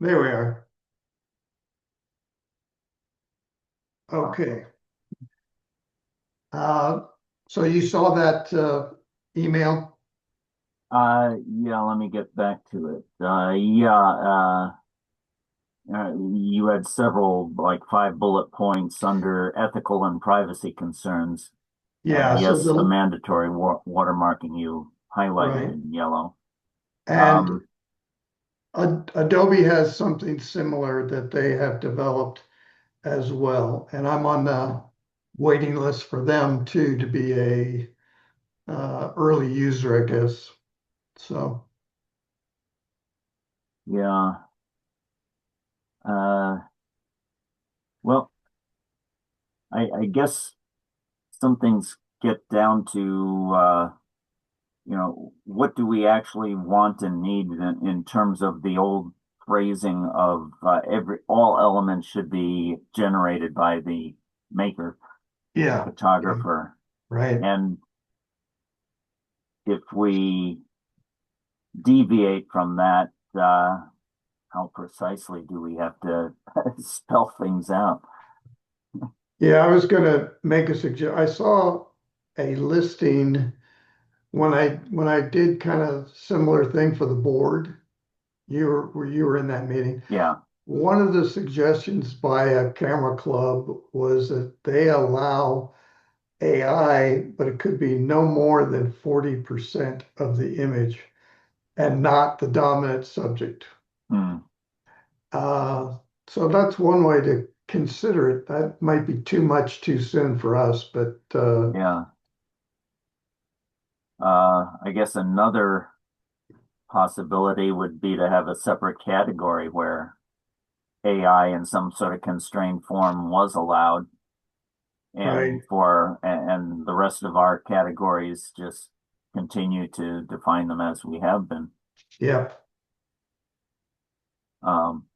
There we are. Okay. Uh, so you saw that email? Yeah, let me get back to it. You had several, like 5 bullet points under ethical and privacy concerns. And Yeah. So yes, the the mandatory watermarking you highlighted right. in yellow. And Um, Adobe has something similar that they have developed as well. And I'm on the waiting list for them too to be a early user, I guess. So yeah, uh, well, I guess some things get down to, what do we actually want and need in terms of the old phrasing of all elements should be generated by the maker, the yeah, yeah, photographer. right. And if we deviate from that, how precisely do we have to spell things out? Yeah, I was gonna make a suggestion. I saw a listing when I did kind of similar thing for the board. You were in that meeting. Yeah. One of the suggestions by a camera club was that they allow AI, but it could be no more than 40% of the image and not the dominant subject. Hmm. Uh, so that's one way to consider it. That might be too much too soon for us, but Yeah. I guess another possibility would be to have a separate category where AI in some sort of constrained form was allowed, right. and the rest of our categories just continue to define them as we have been. Yep. Um,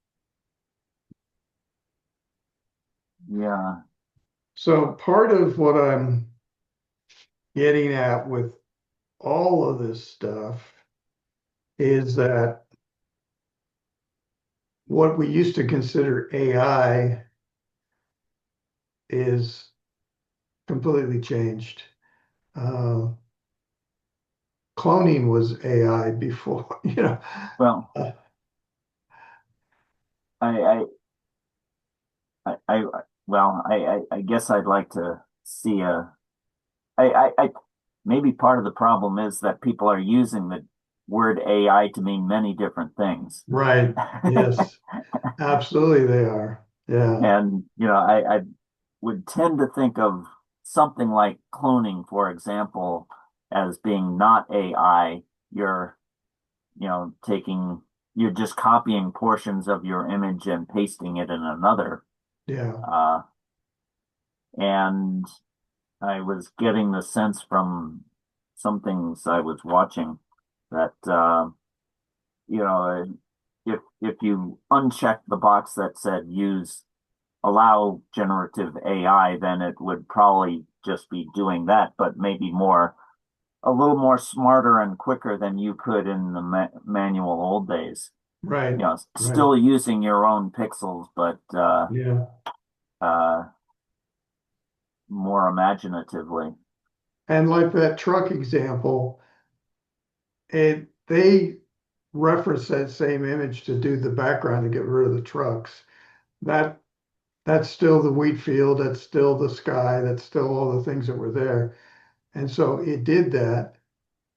yeah, So part of what I'm getting at with all of this stuff is that what we used to consider AI is completely changed. Uh, Cloning was AI before, well, Uh, I, I guess I'd like to see maybe part of the problem is that people are using the word AI to mean many different things. right. Yes, absolutely they are. Yeah, And, I would tend to think of something like cloning, for example, as being not AI. You're, taking, you're just copying portions of your image and pasting it in another. yeah, Uh, and I was getting the sense from some things I was watching that, you know, if you uncheck the box that said allow generative AI, then it would probably just be doing that, but maybe a little more smarter and quicker than you could in the manual old days. right, right. Still using your own pixels, but Yeah. uh, more imaginatively. And like that truck example, they reference that same image to do the background to get rid of the trucks. That that's still the wheat field, that's still the sky, that's still all the things that were there. And so it did that,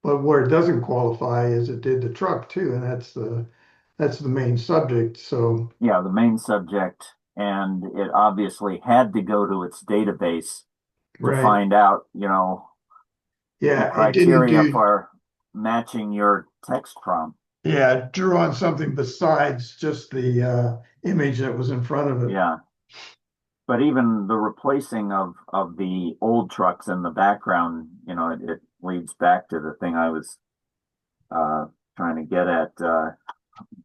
but where it doesn't qualify is it did the truck too, and that's the main subject. So Yeah, the main subject, and it obviously had to go to its database to right. find out, the Yeah, it didn't criteria do for matching your text prompt. yeah, it drew on something besides just the image that was in front of it. Yeah. But even the replacing of the old trucks in the background, it leads back to the thing I was uh, trying to get at.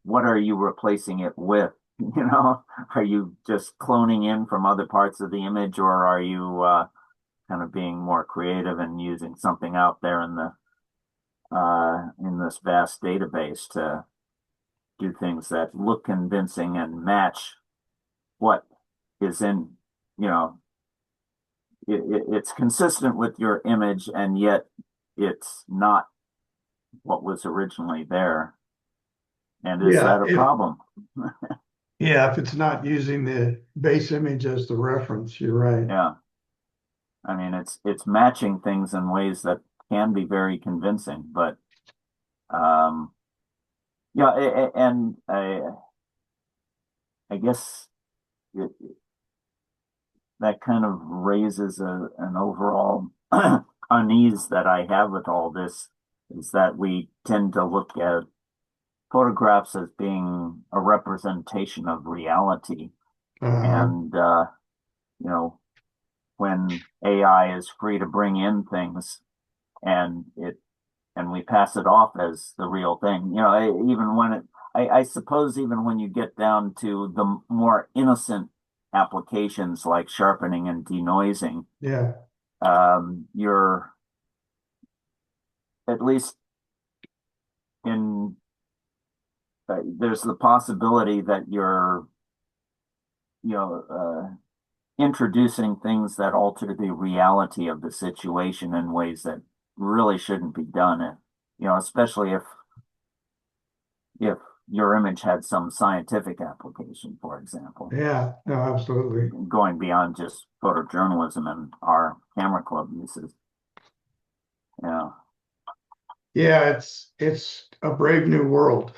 What are you replacing it with? Are you just cloning in from other parts of the image, or are you kind of being more creative and using something out there in this vast database to do things that look convincing and match what is in, you know, it's consistent with your image and yet it's not what was originally there. And is Yeah, that a if problem? if it's not using the base image as the reference, you're right. Yeah. I mean, it's matching things in ways that can be very convincing, but um, yeah, and I guess it, that kind of raises an overall unease that I have with all this is that we tend to look at photographs as being a representation of reality. Uh, And, you know, when AI is free to bring in things and and we pass it off as the real thing, even when I suppose even when you get down to the more innocent applications like sharpening and denoising, yeah, you're at least in, there's the possibility that you're, you know, introducing things that alter the reality of the situation in ways that really shouldn't be done. And, especially if your image had some scientific application, for example, yeah, no, absolutely. going beyond just photojournalism and our camera club uses. Yeah. Yeah, it's a brave new world.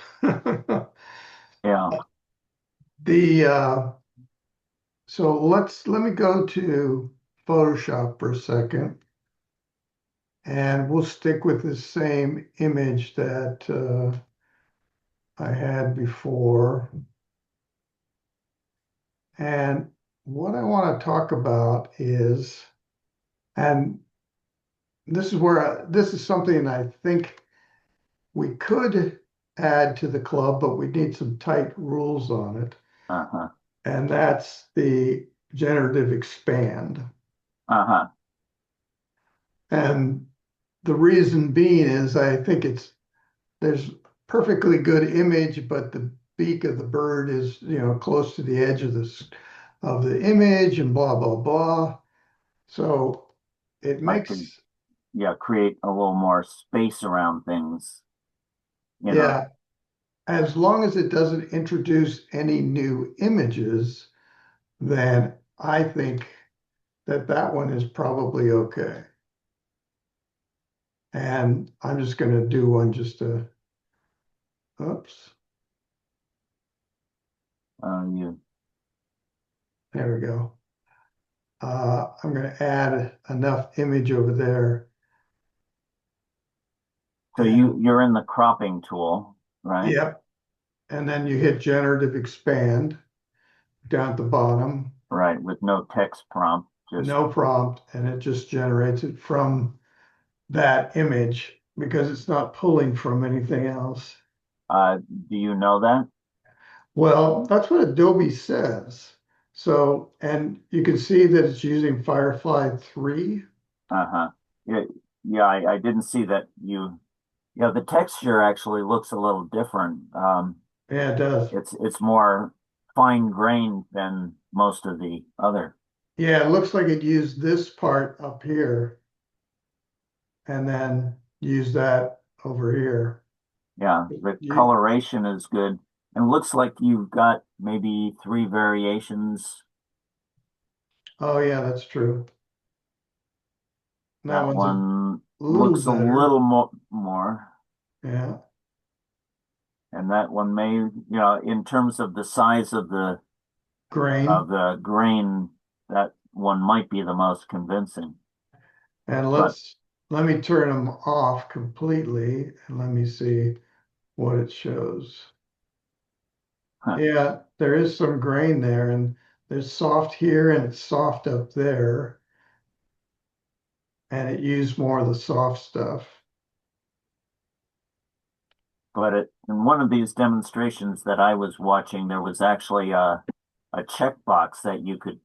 Yeah. The so let me go to Photoshop for a second, and we'll stick with the same image that I had before. And what I want to talk about is, and this is something I think we could add to the club, but we need some tight rules on it. Uh-huh. And that's the generative expand. Uh-huh. And the reason being is I think there's perfectly good image, but the beak of the bird is, close to the edge of the image and blah, blah, blah. So it Like to, makes, yeah, create a little more space around things, you know. yeah, as long as it doesn't introduce any new images, then I think that one is probably okay. And I'm just going to do one just to, oops, You there we go. I'm going to add enough image over there. so And you're in the cropping tool, right? yep. And then you hit generative expand down at the bottom, Right, with no text prompt, just no prompt, and it just generates it from that image because it's not pulling from anything else. do you know that? Well, that's what Adobe says. So, and you can see that it's using Firefly 3. Uh-huh. Yeah, yeah, I didn't see that the texture actually looks a little different. Yeah, it does. It's more fine grained than most of the other. Yeah, it looks like it used this part up here and then used that over here. Yeah, the You, coloration is good. And looks like you've got maybe three variations. oh yeah, that's true. That That one's a one little looks a better. little more, Yeah, and that one may, in terms of the size of grain. the grain, that one might be the most convincing. And But let me turn them off completely and let me see what it shows. Yeah, there is some grain there and there's soft here and it's soft up there. And it used more of the soft stuff. in one of these demonstrations that I was watching, there was actually a checkbox that you could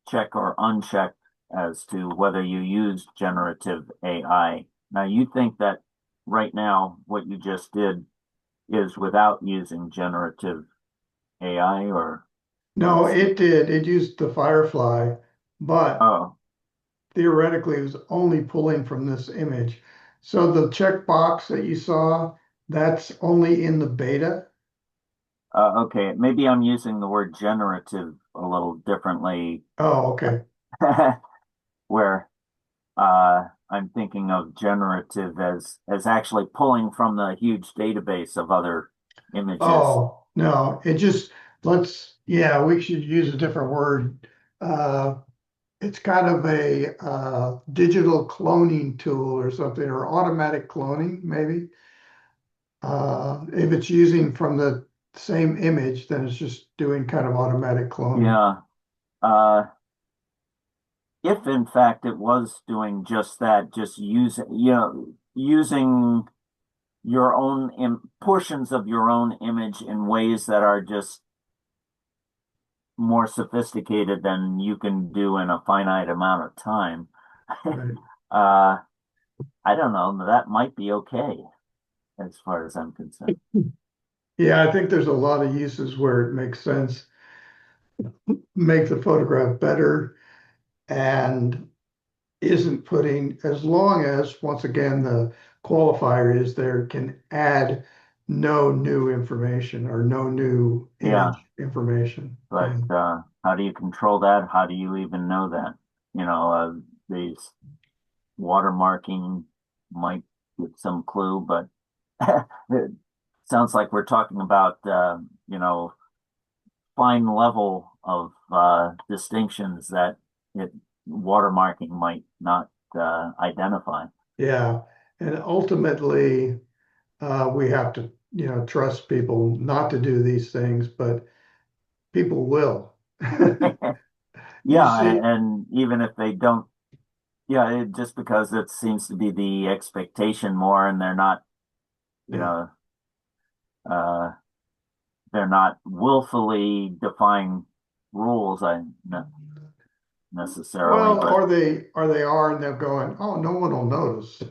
check or uncheck as to whether you use generative AI. Now, you think that right now, what you just did is without using generative AI or No, it's it did. It used the Firefly, but oh theoretically it was only pulling from this image. So the checkbox that you saw, that's only in the beta. okay, maybe I'm using the word generative a little differently Oh, okay. where I'm thinking of generative as actually pulling from the huge database of other images. Oh, no, it just yeah, we should use a different word. Uh, it's kind of a digital cloning tool or something, or automatic cloning, maybe. If it's using from the same image, then it's just doing kind of automatic cloning. Yeah. Uh, if in fact it was doing just that, just using your own portions of your own image in ways that are just more sophisticated than you can do in a finite amount of time. Right. uh, I don't know, that might be okay as far as I'm concerned. Yeah, I think there's a lot of uses where it makes sense, make the photograph better, and isn't putting, as long as, once again, the qualifier is there can add no new information or no new Yeah, image information. but Yeah. how do you control that? How do you even know that? These watermarking might give some clue, but it sounds like we're talking about fine level of distinctions that it watermarking might not identify. Yeah. And ultimately, we have to, trust people not to do these things, but people will. You Yeah, see, and even if they don't, yeah, just because it seems to be the expectation more, and you yeah. know, uh, they're not willfully defying rules, necessarily, Well, but or they are, and they're going, oh, no one will notice.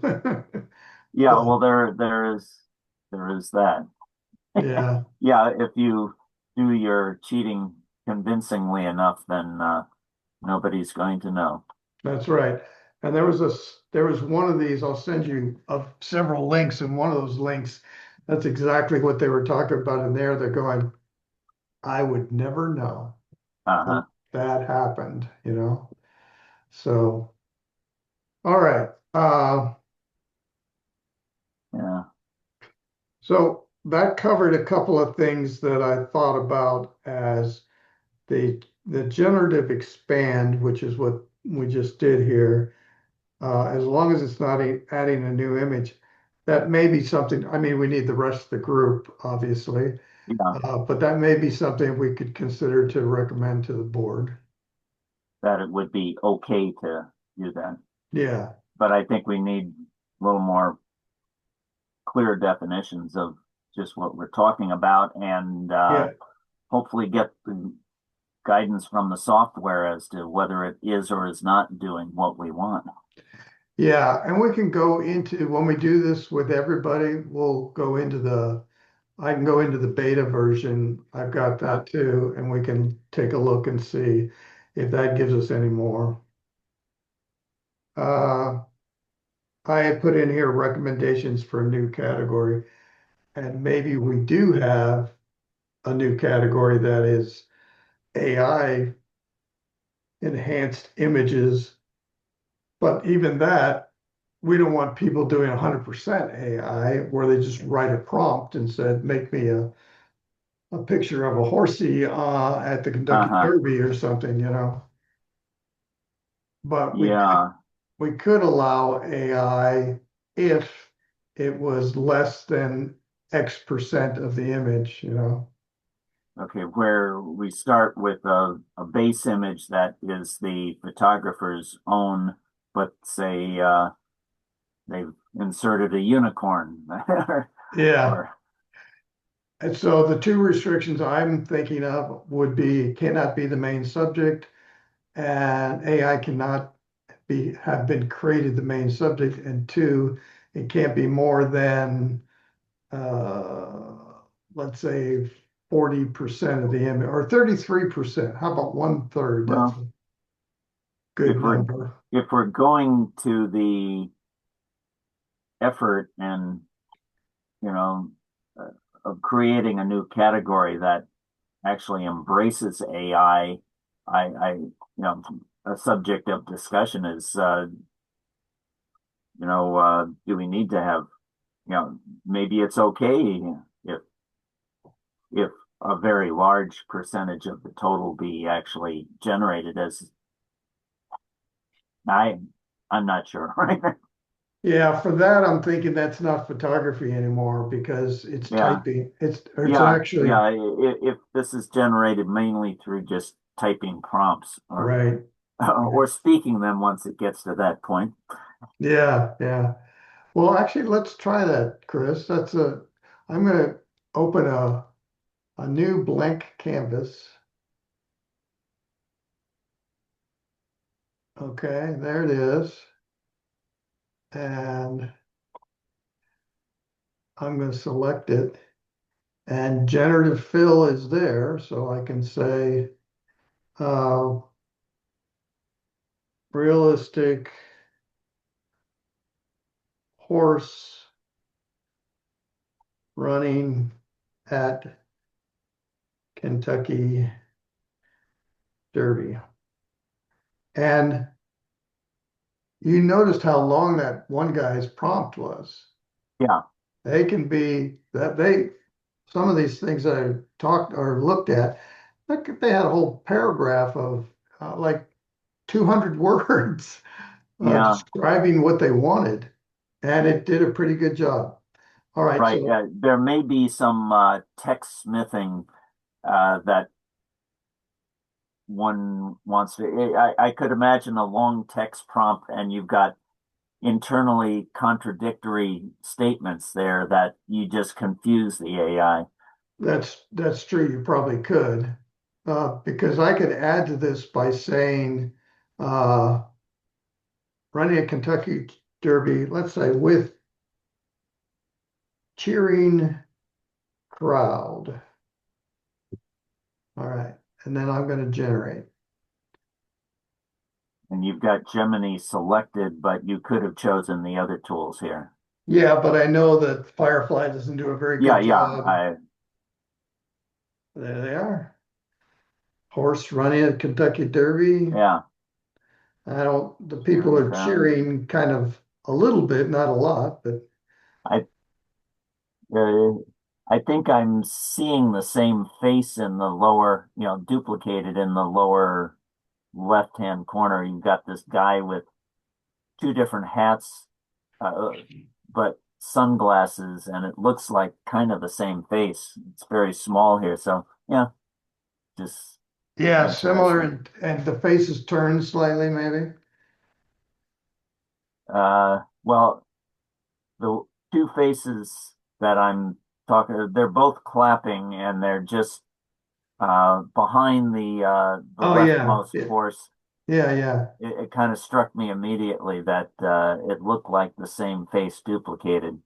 yeah, But well, there is that. yeah, Yeah, if you do your cheating convincingly enough, then nobody's going to know. that's right. And there was one of these, I'll send you several links, and one of those links, that's exactly what they were talking about in there. They're going, I would never know that Uh-huh. that happened. So, all right. Yeah. So that covered a couple of things that I thought about as the generative expand, which is what we just did here. As long as it's not adding a new image, that may be something. I mean, we need the rest of the group, obviously, Yeah. but that may be something we could consider to recommend to the board. That it would be okay to do that. Yeah, But I think we need a little more clear definitions of just what we're talking about and yeah, hopefully get the guidance from the software as to whether it is or is not doing what we want. yeah. And we can go into, when we do this with everybody, we'll go into I can go into the beta version. I've got Uh, that too, and we can take a look and see if that gives us any more. Uh, I had put in here recommendations for a new category, and maybe we do have a new category that is AI enhanced images. But even that, we don't want people doing 100% AI where they just write a prompt and said, make me a picture of a horsey at the Kentucky uh-huh. Derby or something. But we could Yeah. we could allow AI if it was less than X% of the image. Okay, where we start with a base image that is the photographer's own, but say they've inserted a unicorn Yeah. or And so the two restrictions I'm thinking of would be it cannot be the main subject, and AI cannot have been created the main subject, and two, it can't be more than let's say 40% of the image, or 33%. How about 1/3? That's Well, a if good we're number. if we're going to the effort and you know uh, of creating a new category that actually embraces AI, a subject of discussion is do we need to have maybe it's okay if if a very large percentage of the total be actually generated as I I'm not sure, right? Yeah, for that, I'm thinking that's not photography anymore because it's Yeah. typing. It's Yeah, actually yeah. If this is generated mainly through just typing prompts right. or speaking them once it gets to that point. Yeah, yeah. Well, actually, let's try that, Chris. I'm gonna open a new blank canvas. Okay, there it is. And I'm going to select it. And generative fill is there, so I can say uh, realistic horse running at Kentucky Derby. And you noticed how long that one guy's prompt was. Yeah, They can be that some of these things that I talked or looked at, like they had a whole paragraph of like 200 words yeah, describing what they wanted, and it did a pretty good job. All right, right. so There may be some text smithing that one wants to. I could imagine a long text prompt, and you've got internally contradictory statements there that you just confuse the AI. that's true. You probably could, because I could add to this by saying uh, running a Kentucky Derby, let's say with cheering crowd. All right, and then I'm going to generate. And you've got Gemini selected, but you could have chosen the other tools here. Yeah, but I know that Firefly doesn't do a very Yeah, good yeah, job. There they are. Horse running at Kentucky Derby. yeah. The people Cheering are crowd. cheering kind of a little bit, not a lot, but I uh, I think I'm seeing the same face in the lower, duplicated in the lower left-hand corner. You've got this guy with two different hats, but sunglasses, and it looks like kind of the same face. It's very small here, so yeah, just yeah, similar interesting. and the faces turn slightly maybe. Well, the two faces that I'm talking, they're both clapping, and they're just behind the Oh yeah, leftmost horse. yeah. It kind of struck me immediately that it looked like the same face duplicated.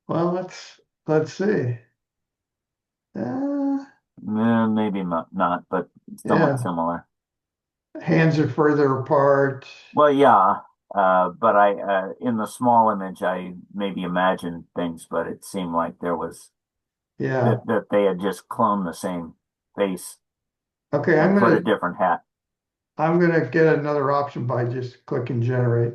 Well, let's see. Maybe not, but somewhat Yeah, similar. hands are further apart. Well, yeah, but in the small image, I maybe imagined things, but it seemed like there was Yeah. that they had just cloned the same face Okay, and put a different hat. I'm gonna get another option by just clicking generate.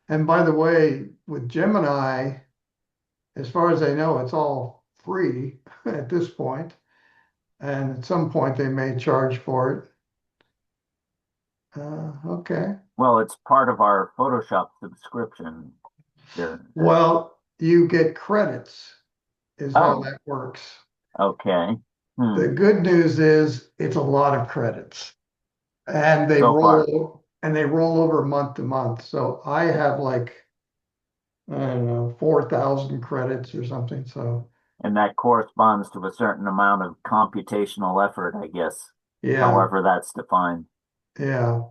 And by the way, with Gemini, as far as I know, it's all free at this point, and at some point they may charge for it. Okay. Well, it's part of our Photoshop subscription here. Well, you get credits, is how Oh, that works. okay. The Hmm. good news is it's a lot of credits, and So far. they roll over month to month. So I have like, I don't know, 4,000 credits or something. So And that corresponds to a certain amount of computational effort, I guess, yeah, however that's defined. yeah.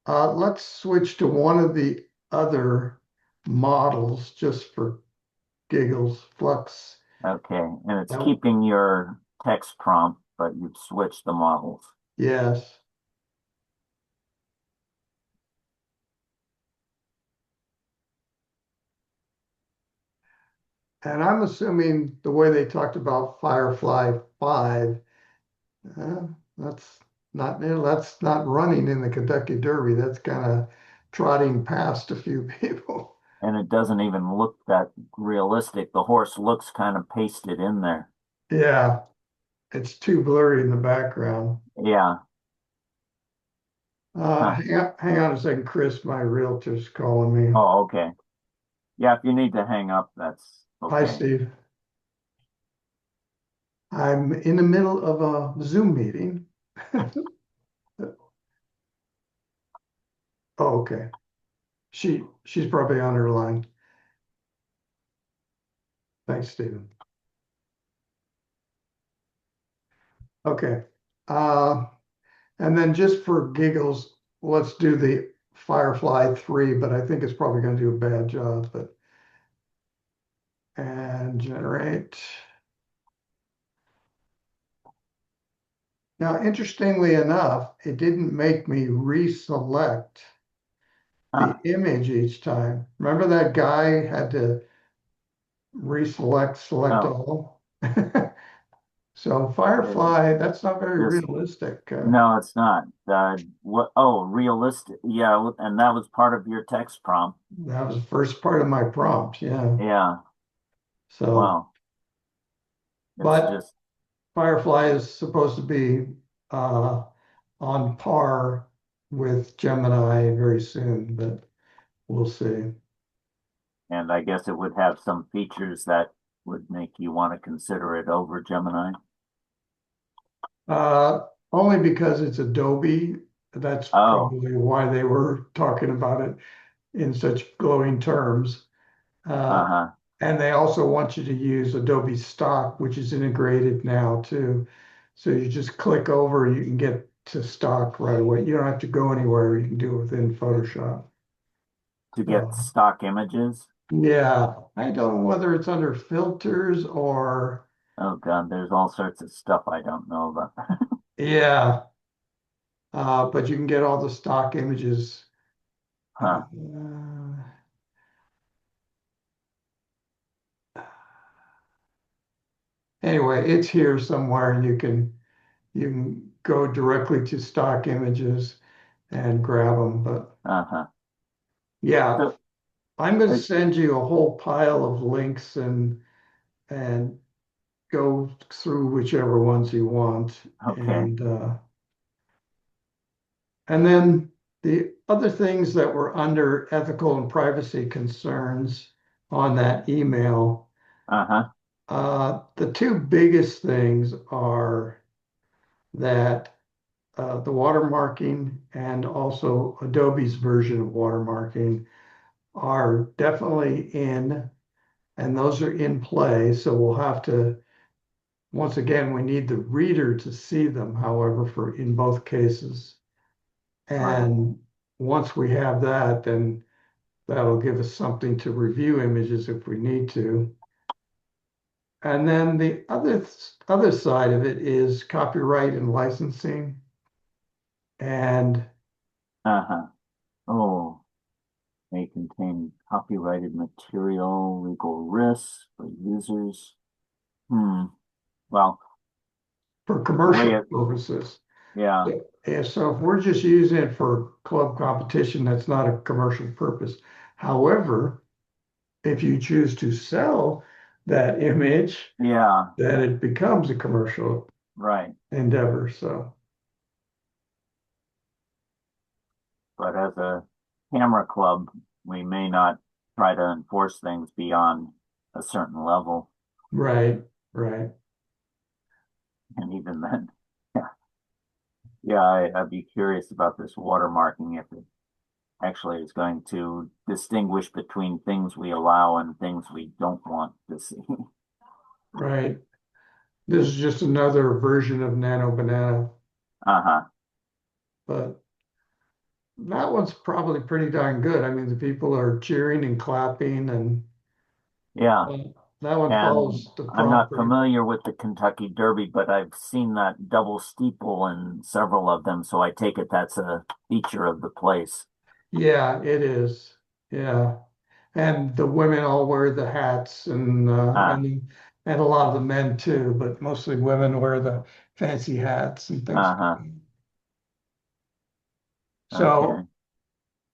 Let's switch to one of the other. models just for giggles. Flux. Okay, and it's That, keeping your text prompt, but you've switched the models. yes. And I'm assuming the way they talked about Firefly 5, uh, that's that's not running in the Kentucky Derby. That's kind of trotting past a few people. And it doesn't even look that realistic. The horse looks kind of pasted in there. Yeah, it's too blurry in the background. Yeah. Huh. Hang on a second, Chris. My realtor's calling me. Oh, okay. Yeah, if you need to hang up, that's Hi, okay. Steve. I'm in the middle of a Zoom meeting. Oh, okay. She's probably on her line. Thanks, Stephen. Okay. Uh, and then just for giggles, let's do the Firefly 3, but I think it's probably going to do a bad job. But and generate. Now, interestingly enough, it didn't make me reselect the Huh. image each time. Remember that guy had to select Oh, all? So it Firefly, that's not very just realistic. no, it's not. What? Oh, realistic. Yeah, and that was part of your text prompt. That was the first part of my prompt, yeah. Yeah. So, Wow. It's but just Firefly is supposed to be uh, on par with Gemini very soon, but we'll see. and I guess it would have some features that would make you want to consider it over Gemini. Only because it's Adobe. That's Oh, probably why they were talking about it in such glowing terms. Uh, uh-huh. and they also want you to use Adobe Stock, which is integrated now too. So you just click over, you can get to Stock right away. You don't have to go anywhere. You can do it within Photoshop. To get So stock images. yeah, I don't know whether it's under filters or Oh God, there's all sorts of stuff I don't know about. yeah, but you can get all the stock images. Uh, Huh. anyway, it's here somewhere, and you can go directly to stock images and grab them. But Uh-huh. yeah, So, I'm going to uh, send you a whole pile of links and go through whichever ones you want. okay. And then the other things that were under ethical and privacy concerns on that email, Uh-huh. the two biggest things are that the watermarking and also Adobe's version of watermarking are definitely in, and those are in play. So we'll have to, once again, we need the reader to see them, however, for in both cases. Right. And once we have that, then that'll give us something to review images if we need to. And then the other side of it is copyright and licensing. And Uh-huh. Oh, may contain copyrighted material, legal risks for users. Hmm. Well, for the way commercial it, purposes. yeah, Yeah, so if we're just using it for club competition, that's not a commercial purpose. However, if you choose to sell that image, yeah, then it becomes a commercial right. endeavor. So, But as a camera club, we may not try to enforce things beyond a certain level. right, right. And even then, yeah, yeah, I'd be curious about this watermarking if it actually is going to distinguish between things we allow and things we don't want to see. Right. This is just another version of Nano Banana, Uh-huh. but that one's probably pretty darn good. I mean, the people are cheering and clapping, and Yeah. uh, that one And follows the I'm prompt not pretty. familiar with the Kentucky Derby, but I've seen that double steeple in several of them, so I take it that's a feature of the place. Yeah, it is. Yeah, and the women all wear the hats, Ah, and a lot of the men too, but mostly women wear the fancy hats and things. uh-huh. Okay. So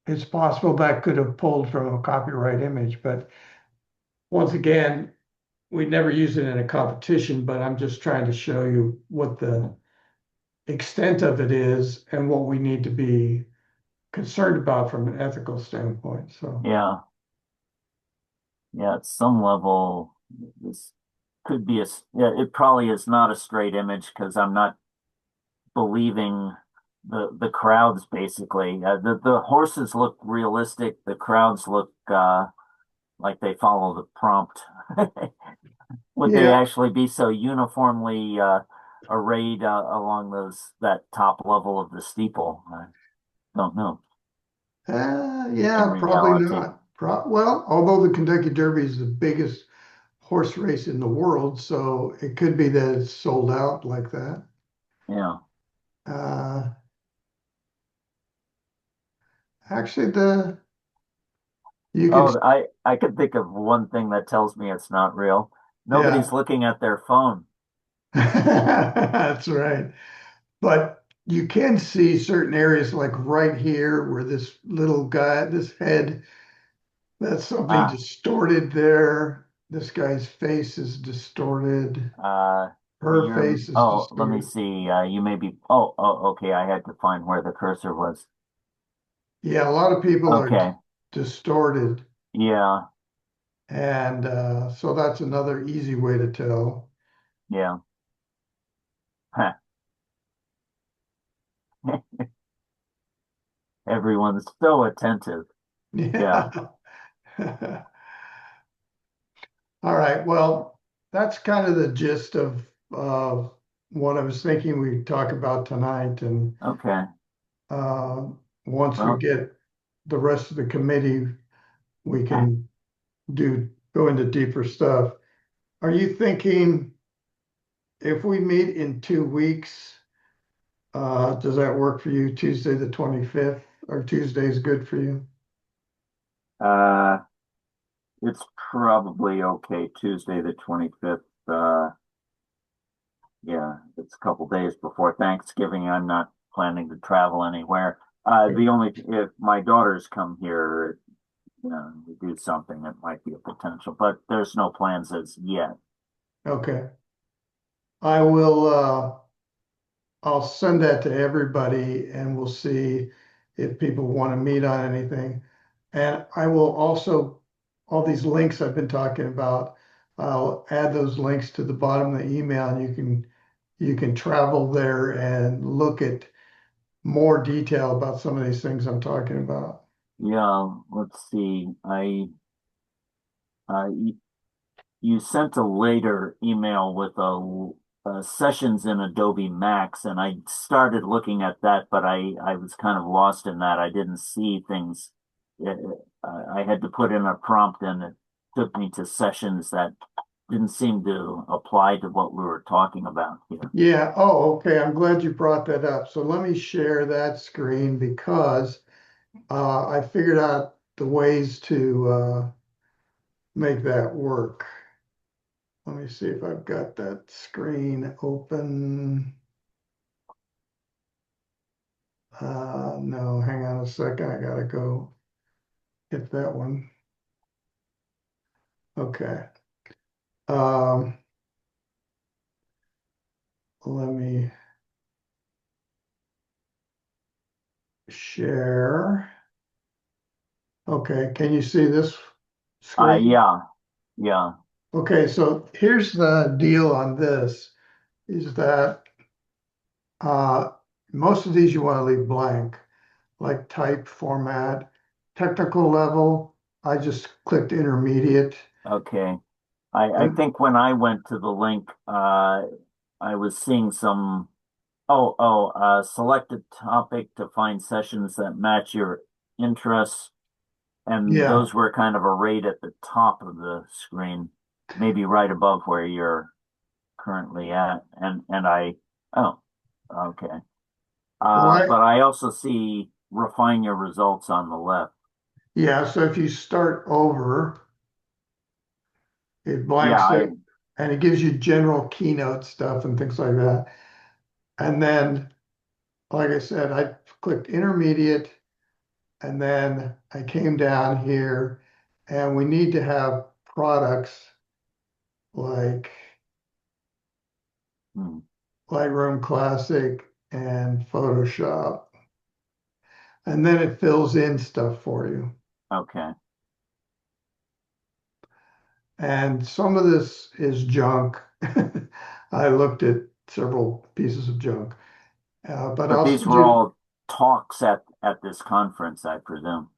it's possible that could have pulled from a copyright image, but once again, we never use it in a competition, but I'm just trying to show you what the extent of it is and what we need to be concerned about from an ethical standpoint. So, Yeah. Yeah, at some level, this could be yeah, it probably is not a straight image because I'm not believing the crowds basically. The horses look realistic. The crowds look like they follow the prompt. Would they yeah, actually be so uniformly arrayed along that top level of the steeple? I don't know in yeah, probably reality. not. Well, although the Kentucky Derby is the biggest horse race in the world, so it could be that it's sold out like that. Yeah. Uh, actually, the you can, Oh, I could think of one thing that tells me it's not real. yeah, Nobody's looking at their phone. that's right. But you can see certain areas like right here where this little guy, this head, that's something Ah, distorted there. This guy's face is distorted. Her face is oh, let me distorted. see. You may be, oh, okay. I had to find where the cursor was. Yeah, a lot of people are Okay. distorted. Yeah. And so that's another easy way to tell. Yeah. Everyone's so attentive. Yeah. Yeah. All right. Well, that's kind of the gist of what I was thinking we'd talk about tonight. And Okay. uh, once we Well, get the rest of the committee, we can go into deeper stuff. Are you thinking if we meet in 2 weeks, does that work for you? Tuesday the 25th, or Tuesday is good for you? uh, it's probably okay. Tuesday the 25th. Yeah, it's a couple days before Thanksgiving. I'm not planning to travel anywhere. The only, if my daughters come here, we do something that might be a potential, but there's no plans as yet. Okay. I will I'll send that to everybody and we'll see if people want to meet on anything. And I will also, all these links I've been talking about, I'll add those links to the bottom of the email and you can travel there and look at more detail about some of these things I'm talking about. Yeah, let's see. You, you sent a later email with sessions in Adobe Max, and I started looking at that, but I was kind of lost in that. I didn't see things. Uh, I had to put in a prompt, and it took me to sessions that didn't seem to apply to what we were talking about here. Yeah, oh, okay. I'm glad you brought that up. So let me share that screen because I figured out the ways to make that work. Let me see if I've got that screen open. No, hang on a second. I gotta go hit that one. Okay. Um, Let me share. Okay, can you see this screen? Yeah, yeah, Okay, so here's the deal on this is that uh, most of these you want to leave blank, like type, format, technical level. I just clicked intermediate. okay. I And think when I went to the link, I was seeing some. select a topic to find sessions that match your interests. And Yeah. those were kind of arrayed at the top of the screen, maybe right above where you're currently at. Oh, okay. Well, But I also see refine your results on the left. yeah, so if you start over, it Yeah, blanks it and it gives you general keynote stuff and things like that. And then, like I said, I clicked intermediate and then I came down here and we need to have products like hmm, Lightroom Classic and Photoshop. And then it fills in stuff for you. okay. And some of this is junk. I looked at several pieces of junk, but But I'll these send were you, all talks at this conference, I presume,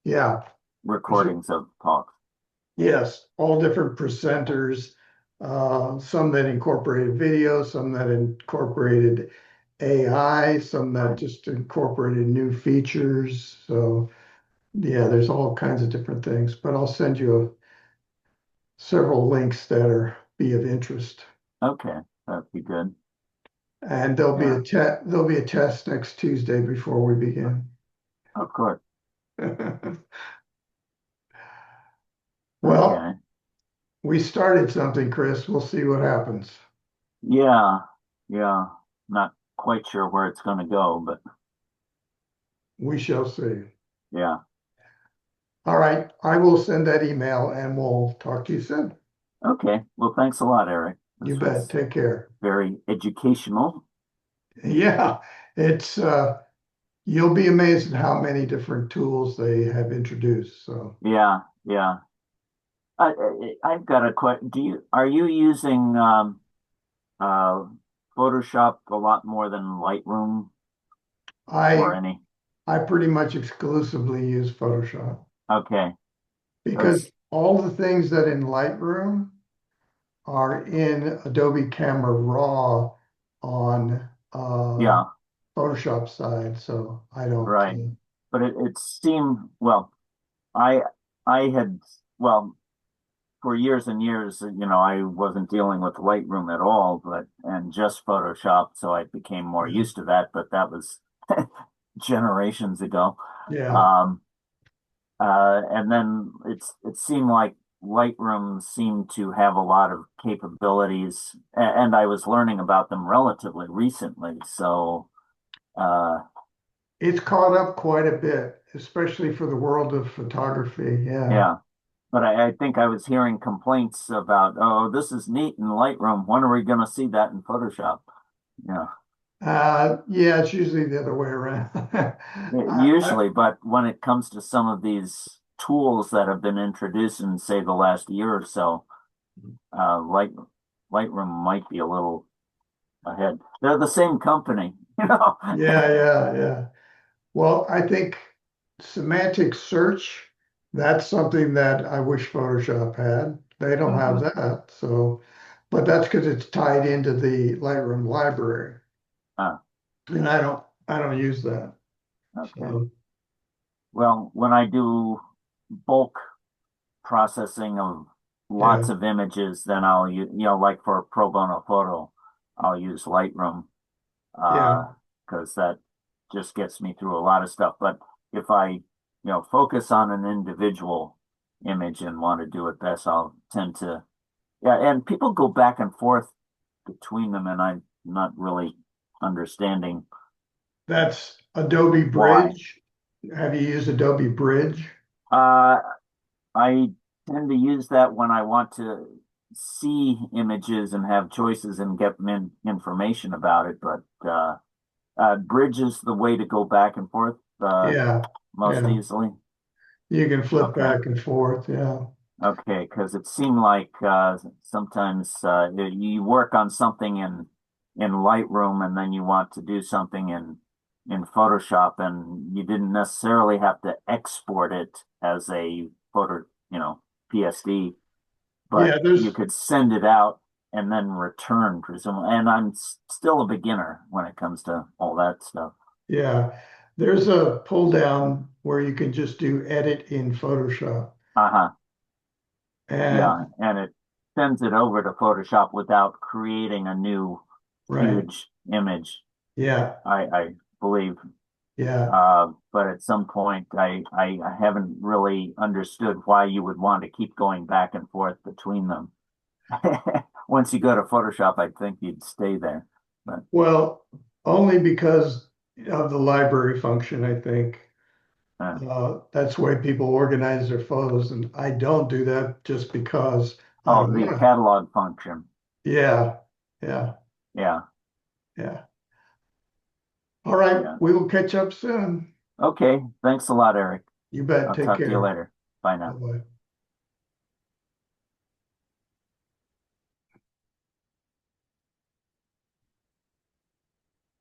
yeah. So, recordings of talks. yes, all different presenters, some that incorporated video, some that incorporated AI, some that Right. just incorporated new features. So, yeah, there's all kinds of different things, but I'll send you several links that are be of interest. Okay, that'd be good. And Yeah, there'll be a test next Tuesday before we begin. of course. Well, Okay. we started something, Chris. We'll see what happens. Yeah, yeah. Not quite sure where it's going to go, but We shall see. yeah. All right, I will send that email and we'll talk to you soon. Okay. Well, thanks a lot, Eric. You This bet. was Take care. very educational. Yeah, it's you'll be amazed at how many different tools they have introduced. So Yeah, yeah. I've got a question. Are you using uh Photoshop a lot more than Lightroom or I any? I pretty much exclusively use Photoshop Okay. because That's all the things that in Lightroom are in Adobe Camera Raw on yeah, Photoshop side, so I don't. right. But it seemed well, I I had well for years and years, I wasn't dealing with Lightroom at all, but and just Photoshop, so I became more used to that, but that was generations ago. Yeah, Um, and then it seemed like Lightroom seemed to have a lot of capabilities, and I was learning about them relatively recently. So, uh, it's caught up quite a bit, especially for the world of photography. Yeah. yeah. But I think I was hearing complaints about, oh, this is neat in Lightroom. When are we going to see that in Photoshop? Yeah, Yeah, it's usually the other way around. usually. But when it comes to some of these tools that have been introduced in, say, the last year or so, Light Lightroom might be a little ahead. They're the same company, you know. Yeah. Well, I think semantic search, that's something that I wish Photoshop had. They don't have Hmm. that. So, but that's because it's tied into the Lightroom library. Ah, And I don't use that. okay. So, Well, when I do bulk processing of yeah, lots of images, then I'll like for a pro bono photo, I'll use Lightroom, yeah, because that just gets me through a lot of stuff. But if I focus on an individual image and want to do it best, I'll tend to, yeah. And people go back and forth between them, and I'm not really understanding that's Adobe why. Bridge. Have you used Adobe Bridge? Uh, I tend to use that when I want to see images and have choices and get information about it. But Bridge is the way to go back and forth Yeah, most yeah. easily. You can flip Okay. back and forth. Yeah. Okay, because it seemed like sometimes you work on something in Lightroom and then you want to do something in Photoshop and you didn't necessarily have to export it as a photo, PSD, but Yeah, you could send it out. and then return, presumably. And I'm still a beginner when it comes to all that stuff. Yeah, there's a pull down where you can just do edit in Photoshop. Uh-huh. Yeah, And and it sends it over to Photoshop without creating a new right, huge image, yeah, I believe. yeah. But at some point, I haven't really understood why you would want to keep going back and forth between them. Once you go to Photoshop, I think you'd stay there. But Well, only because of the library function, I think. uh, That's why people organize their photos, and I don't do that just because I oh, don't the want to. catalog function. Yeah, yeah, Yeah, yeah. All right, yeah. we will catch up soon. Okay. Thanks a lot, Eric. You bet. I'll Take talk to you care. later. Bye now. Bye-bye.